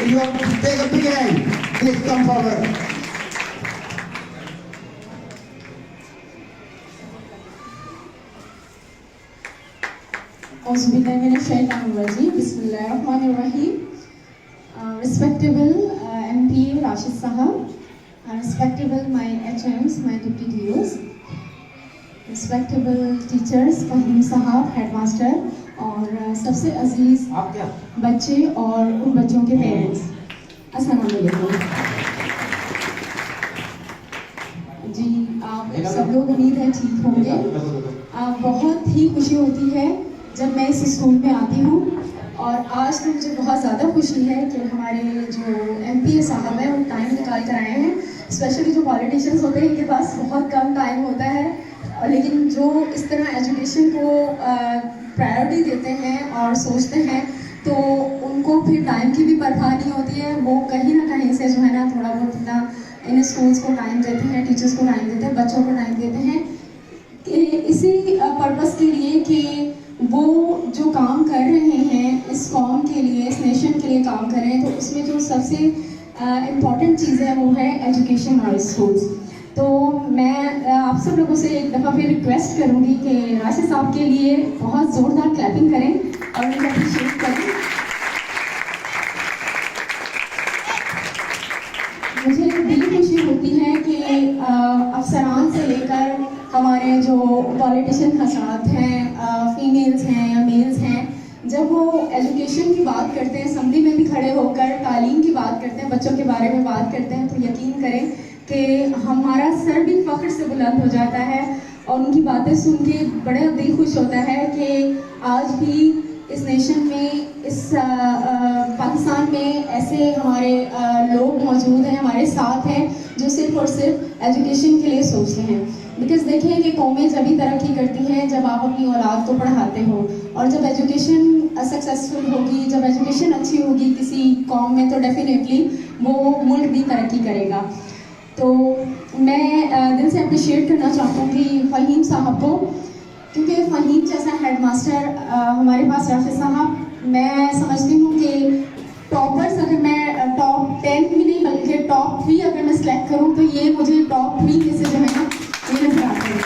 You want to take a big hand? Please come forward. Respectable MP Rashid Sahab, respectable my HMs, my deputy DOs, respectable teachers Faheem साहब headmaster और सबसे अजीज बच्चे और उन बच्चों के पेरेंट्स, अस्सलाम वालेकुम जी। आप सब लोग उम्मीद है ठीक होंगे। बहुत ही खुशी होती है जब मैं इस स्कूल में आती हूँ और आज तो मुझे बहुत ज़्यादा खुशी है कि हमारे जो MP साहब हैं वो टाइम निकाल कर आए हैं। स्पेशली जो पॉलिटिशियंस होते हैं इनके पास बहुत कम टाइम होता है, लेकिन जो इस तरह एजुकेशन को प्रायोरिटी देते हैं और सोचते हैं तो उनको फिर टाइम की भी परवाह नहीं होती है। वो कहीं ना कहीं से जो है ना थोड़ा बहुत अपना इन स्कूल्स को टाइम देते हैं, टीचर्स को टाइम देते हैं, बच्चों को टाइम देते हैं कि इसी पर्पस के लिए कि वो जो काम कर रहे हैं इस कौम के लिए, इस नेशन के लिए काम कर रहे हैं, तो उसमें जो सबसे इम्पॉर्टेंट चीज़ है वो है एजुकेशन और स्कूल्स। तो मैं आप सब लोगों से एक दफ़ा फिर रिक्वेस्ट करूँगी कि राशिद साहब के लिए बहुत ज़ोरदार क्लैपिंग करें और उनको अप्रिशिएट करें। मुझे बड़ी खुशी होती है कि अफसरान से लेकर हमारे जो पॉलिटिशियन हजरात हैं, फीमेल्स हैं या मेल्स हैं, जब वो एजुकेशन की बात करते हैं, असम्बली में भी खड़े होकर तालीम की बात करते हैं, बच्चों के बारे में बात करते हैं, तो यकीन करें कि हमारा सर भी फ़ख्र से बुलंद हो जाता है और उनकी बातें सुन के बड़ा दिल खुश होता है कि आज भी इस नेशन में, इस पाकिस्तान में ऐसे हमारे लोग मौजूद हैं, हमारे साथ हैं जो सिर्फ़ और सिर्फ एजुकेशन के लिए सोचते हैं। बिकॉज देखिए कि कौमें जभी तरक्की करती हैं जब आप अपनी औलाद को पढ़ाते हो, और जब एजुकेशन सक्सेसफुल होगी, जब एजुकेशन अच्छी होगी किसी कौम में, तो डेफिनेटली वो मुल्क भी तरक्की करेगा। तो मैं दिल से अप्रिशिएट करना चाहूँगी फहीम साहब को, क्योंकि फहीम जैसा हेडमास्टर हमारे पास राशिद साहब, मैं समझती हूँ कि टॉपर्स अगर मैं टॉप 10 भी नहीं बल्कि टॉप 3 अगर मैं सेलेक्ट करूँ तो ये मुझे टॉप 3 में से जो है ना ये नजर आते हैं।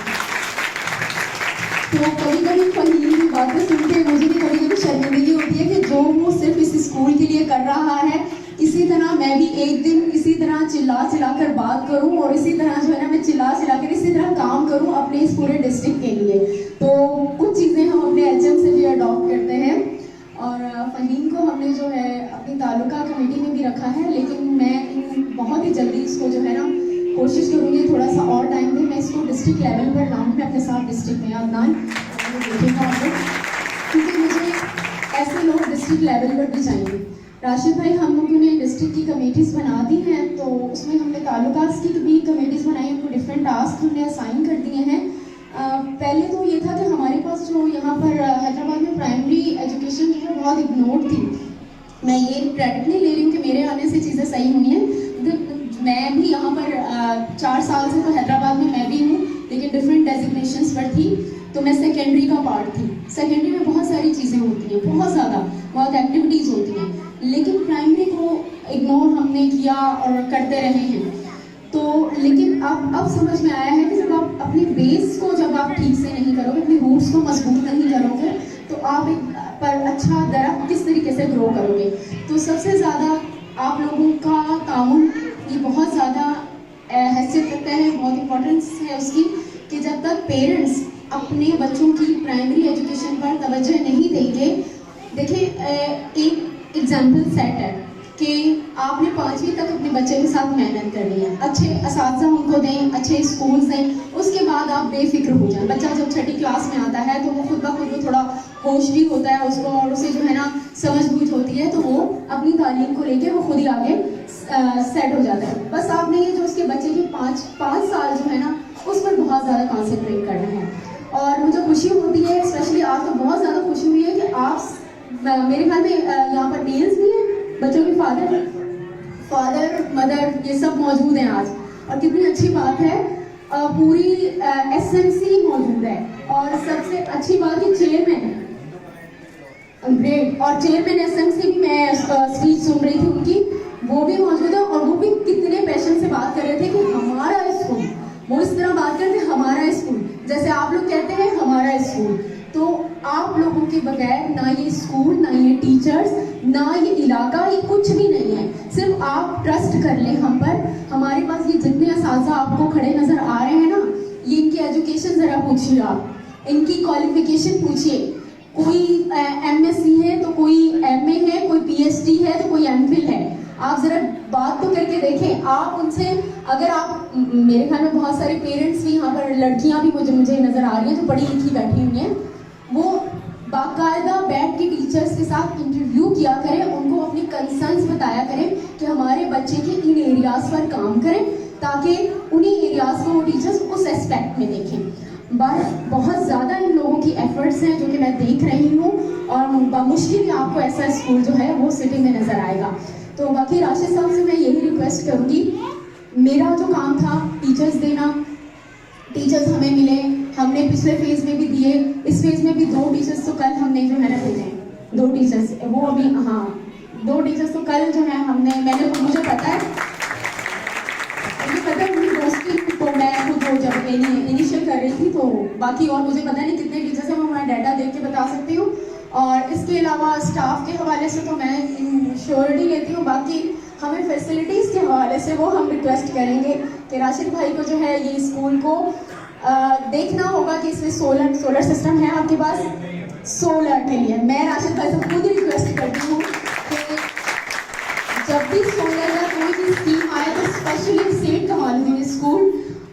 तो कभी कभी फहीम की बातें सुन के मुझे भी कभी कभी शर्मिंदगी होती है कि जो वो सिर्फ इस स्कूल के लिए कर रहा है, इसी तरह मैं भी एक दिन इसी तरह चिल्ला कर बात करूं और इसी तरह जो है ना मैं चिल्ला कर इसी तरह काम करूं अपने इस पूरे डिस्ट्रिक्ट के लिए। तो कुछ चीज़ें हम अपने HM से भी अडॉप्ट करते हैं और फहीम को हमने जो है अपनी तालुका कमेटी में भी रखा है, लेकिन मैं बहुत ही जल्दी इसको जो है ना कोशिश करूँगी थोड़ा सा और टाइम दें, मैं इसको डिस्ट्रिक्ट लेवल पर लाऊँ मैं अपने साथ डिस्ट्रिक्ट में अदनान देखेगा आप लोग, क्योंकि मुझे ऐसे लोग डिस्ट्रिक्ट लेवल पर भी चाहिए। राशिद भाई, हम लोगों ने डिस्ट्रिक्ट की कमेटीज़ बना दी हैं, तो उसमें हमने तालुकास की भी कमेटीज़ बनाई, उनको डिफरेंट टास्क हमने असाइन कर दिए हैं। पहले तो ये था कि हमारे पास जो यहाँ पर हैदराबाद में प्राइमरी एजुकेशन जो है बहुत इग्नोर थी। मैं ये क्रेडिट नहीं ले रही हूँ कि मेरे आने से चीज़ें सही हुई हैं, मैं भी यहाँ पर 4 साल से तो हैदराबाद में मैं भी हूँ, लेकिन डिफरेंट डेजिग्नेशंस पर थी, तो मैं सेकेंडरी का पार्ट थी। सेकेंडरी में बहुत सारी चीज़ें होती हैं, बहुत ज़्यादा बहुत एक्टिविटीज़ होती हैं, लेकिन प्राइमरी को इग्नोर हमने किया और करते रहे हैं। तो लेकिन अब समझ में आया है कि जब आप अपनी बेस को जब आप ठीक से नहीं करोगे, अपनी रूट्स को मजबूत नहीं करोगे, तो आप एक पर अच्छा दरख्त किस तरीके से ग्रो करोगे। तो सबसे ज़्यादा आप लोगों का ताउन ये बहुत ज़्यादा हैसियत रखता है, बहुत इम्पोर्टेंस है उसकी, कि जब तक पेरेंट्स अपने बच्चों की प्राइमरी एजुकेशन पर तवज्जो नहीं देंगे। देखिए एक एग्जाम्पल सेट है कि आपने 5वीं तक अपने बच्चे के साथ मेहनत करनी है, अच्छे असातिज़ा उनको दें, अच्छे स्कूल दें, उसके बाद आप बेफिक्र हो जाएं। बच्चा जब 6ठी क्लास में आता है तो वो खुद ब खुद थोड़ा होश भी होता है उसको, और उसे जो है ना समझ बूझ होती है, तो वो अपनी तालीम को लेके वो खुद ही आगे सेट हो जाता है। बस आपने ये जो उसके बच्चे के 5 साल जो है ना उस पर बहुत ज़्यादा कॉन्सेंट्रेट करना है। और मुझे खुशी होती है, स्पेशली आज तो बहुत ज़्यादा खुशी हुई है कि आप मेरे ख्याल में यहाँ पर मेल्स भी हैं, बच्चों के फादर मदर ये सब मौजूद हैं आज, और कितनी अच्छी बात है। पूरी SMC मौजूद है, और सबसे अच्छी बात है चेयरमैन ग्रेट, और चेयरमैन SMC भी मैं स्पीच सुन रही थी उनकी, ही कुछ भी नहीं है। सिर्फ आप ट्रस्ट कर लें हम पर। हमारे पास ये जितने असातिज़ा आपको खड़े नजर आ रहे हैं ना, ये इनकी एजुकेशन जरा पूछिए, आप इनकी क्वालिफिकेशन पूछिए। कोई एमएससी है तो कोई एमए है, कोई पीएचडी है तो कोई एमफिल है। आप जरा बात तो करके देखें। आप उनसे, अगर आप, मेरे ख्याल में बहुत सारे पेरेंट्स भी यहाँ पर, लड़कियाँ भी मुझे नजर आ रही हैं जो पढ़ी लिखी बैठी हुई हैं, वो बाकायदा बैठ के टीचर्स के साथ इंटरव्यू किया करें, उनको अपनी कंसर्न्स बताया करें कि हमारे बच्चे के इन एरियाज पर काम करें, ताकि उन्हीं एरियाज को वो टीचर्स उस एस्पेक्ट में देखें। बहुत ज़्यादा इन लोगों की एफर्ट्स हैं जो कि मैं देख रही हूँ, और बमुश्किल ही आपको ऐसा स्कूल जो है वो सिटी में नज़र आएगा। तो बाकी राशिद साहब से मैं यही रिक्वेस्ट करूँगी, मेरा जो काम था टीचर्स देना, टीचर्स हमें मिले, हमने पिछले फेज में भी दिए, इस फेज में भी 2 टीचर्स तो कल हमने जो है ना भेजे, 2 टीचर्स वो अभी, हाँ 2 टीचर्स तो कल जो है मुझे पता है उनकी दोस्ती, तो मैं खुद वो जब इनिशियल कर रही थी, तो बाकी और मुझे पता नहीं कितने टीचर्स हैं, मैं अपना डाटा देख के बता सकती हूँ। और इसके अलावा स्टाफ के हवाले से तो मैं श्योरिटी लेती हूँ, बाकी हमें फैसिलिटीज़ के हवाले से वो हम रिक्वेस्ट करेंगे कि राशिद भाई को जो है ये स्कूल को देखना होगा कि इसमें सोलर सिस्टम है आपके पास। सोलर के लिए मैं राशिद भाई से खुद रिक्वेस्ट करती हूँ कि जब भी सोलर या कोई भी स्कीम आए तो स्पेशली सेठ कमाल स्कूल,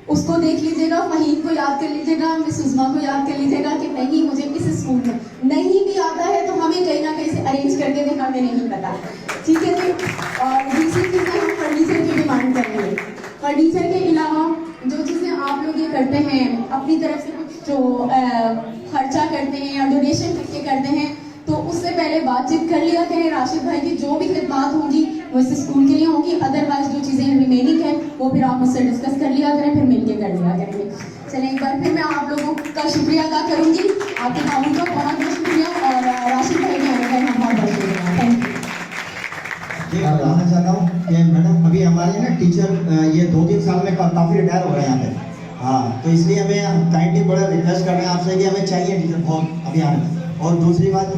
उसको देख लीजिएगा, फहीम को याद कर लीजिएगा, मिस उज़मा को याद कर लीजिएगा कि नहीं मुझे इस स्कूल में नहीं भी आता है तो हमें कहीं ना कहीं से अरेंज करके दें, हमें नहीं पता, ठीक है जी। और दूसरी चीज़ हम फर्नीचर की डिमांड करेंगे। फर्नीचर के अलावा जो चीज़ें आप लोग ये करते हैं अपनी तरफ से, कुछ जो खर्चा करते हैं या डोनेशन करके करते हैं, तो उससे पहले बातचीत कर लिया करें राशिद भाई की, जो भी खिदमात होंगी वो इस स्कूल के लिए होंगी, अदरवाइज जो चीज़ें रिमेनिंग है वो फिर आप मुझसे डिस्कस कर लिया करें, फिर मिलके कर लिया करेंगे। चलें, एक बार फिर मैं आप लोगों का शुक्रिया अदा करूँगी, आपके काम का बहुत बहुत शुक्रिया, और राशिद भाई के आने का बहुत बहुत शुक्रिया। Thank you. ये बताना चाहता हूँ कि मैडम अभी हमारे ना टीचर ये 2-3 साल में काफ़ी रिटायर हो गए यहाँ पे, हाँ, तो इसलिए हमें काइंडली बड़ा रिक्वेस्ट कर रहे हैं आपसे कि हमें चाहिए टीचर बहुत अभी आने। और दूसरी बात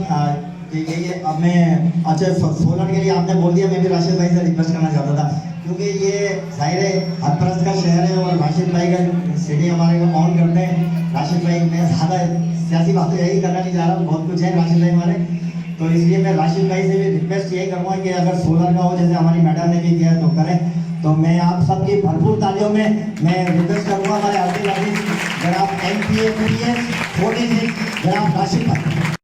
कि ये अब मैं, अच्छा सोलर के लिए आपने बोल दिया, मैं भी राशिद भाई से रिक्वेस्ट करना चाहता था, क्योंकि ये जाहिर है हरप्रस्त का शहर है और राशिद भाई का सिटी हमारे को ऑन करते हैं। राशिद भाई, मैं ज़्यादा सियासी बातें यही करना नहीं चाह रहा हूँ, बहुत कुछ है राशिद भाई हमारे, तो इसलिए मैं राशिद भाई से भी रिक्वेस्ट यही करूँगा कि अगर सोलर का हो, जैसे हमारी मैडम ने भी किया तो करें। तो मैं आप सबकी भरपूर तालियों में मैं रिक्वेस्ट करूँगा हमारे अब्दुल अजीज जनाब MPA PPS 46 जनाब राशिद भाई।